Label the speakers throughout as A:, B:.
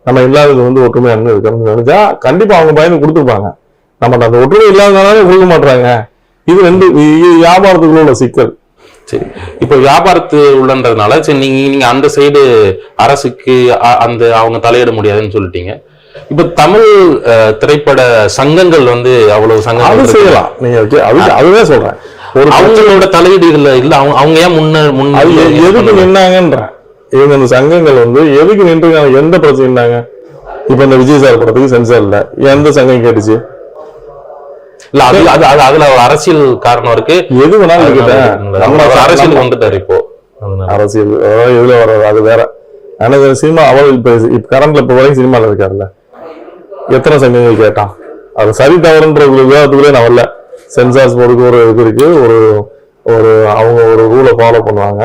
A: நம்ம இல்லாதது வந்து ஒற்றுமை அண்ணன் இருக்கணும்னு நினைச்சா கண்டிப்பா அவங்க பயந்து கொடுத்துருப்பாங்க. நம்ம அந்த ஒற்றுமை இல்லாதனாலே கொடுக்க மாட்டாங்க. இது ரெண்டு வியாபாரத்துக்குள்ள உள்ள சிக்கல்.
B: சரி, இப்போ வியாபாரத்து உள்ளன்றதுனால சரி நீங்க அந்த சைடு அரசுக்கு அந்த அவங்க தலையிட முடியாதுன்னு சொல்லிட்டீங்க. இப்ப தமிழ் திரைப்பட சங்கங்கள் வந்து அவ்வளவு சங்கங்கள்
A: செய்யலாம் நீங்க. அதுவே சொல்றேன்,
B: ஒரு அவங்களோட தலையீடு இல்ல அவங்க ஏன் முன்ன
A: எதுக்கு நின்னாங்கன்ற இவங்க அந்த சங்கங்கள் வந்து எதுக்கு நின்றுருக்காங்க? எந்த பிரச்சனை நின்னாங்க? இப்ப இந்த விஜய் சார் படத்துக்கு சென்சார் இல்ல, எந்த சங்கம் கேட்டுச்சு?
B: இல்ல அதுல அரசியல் காரணம் இருக்கு.
A: எது வேணாலும் கேட்டேன்,
B: அரசியல் வந்துட்டாரு இப்போ.
A: அரசியல் எதுல வர்றது அது வேற. ஆனா சினிமா அவள் இப்ப கரண்ட்ல இப்ப வரைக்கும் சினிமால இருக்காருல்ல, எத்தனை சங்கங்கள் கேட்டான்? அது சரி தவறுன்ற விவாதத்துக்குள்ளே நான் வரல. சென்சார்ஸ் போர்டுக்கு ஒரு இது இருக்கு, ஒரு அவங்க ஒரு ரூலை ஃபாலோ பண்ணுவாங்க.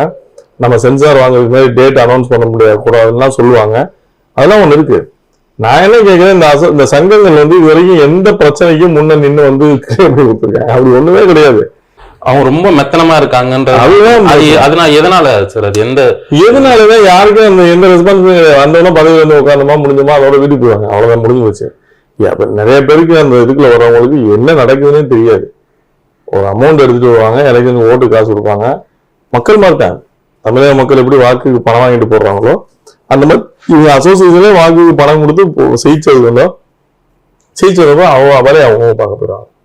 A: நம்ம சென்சார் வாங்குறதுக்கு மாதிரி டேட் அனௌன்ஸ் பண்ண முடியாது கூடாதுலாம் சொல்லுவாங்க. அதெல்லாம் ஒண்ணு இருக்கு. நான் என்ன கேட்கிறேன், இந்த சங்கங்கள் வந்து இது வரைக்கும் எந்த பிரச்சனைக்கும் முன்ன நின்று வந்து கொடுத்துருக்காங்க? அப்படி ஒண்ணுமே கிடையாது.
B: அவங்க ரொம்ப மெத்தனமா இருக்காங்கன்ற அதனால எதனால சார்? அது
A: எதனாலதான் யாருக்கும் அந்த எந்த ரெஸ்பான்சிபிலிட்டி கிடையாது. வந்தவங்க பதவி வந்து உட்காந்தோமா முடிஞ்சுமா அதோட வீட்டுக்கு போவாங்க, அவ்வளவுதான், முடிஞ்சு போச்சு. நிறைய பேருக்கு அந்த இதுக்குள்ள வர்றவங்களுக்கு என்ன நடக்குதுன்னே தெரியாது. ஒரு அமௌண்ட் எடுத்துட்டு வருவாங்க, எனக்கு ஓட்டு காசு கொடுப்பாங்க, மக்கள் மாட்டாங்க. தமிழக மக்கள் எப்படி வாக்குக்கு பணம் வாங்கிட்டு போடுறாங்களோ அந்த மாதிரி இவங்க அசோசியேஷனே வாக்குக்கு பணம் கொடுத்து ஜெயிச்சதுக்கோ அவங்க அவளே அவங்க பார்க்க போயிடுவாங்க.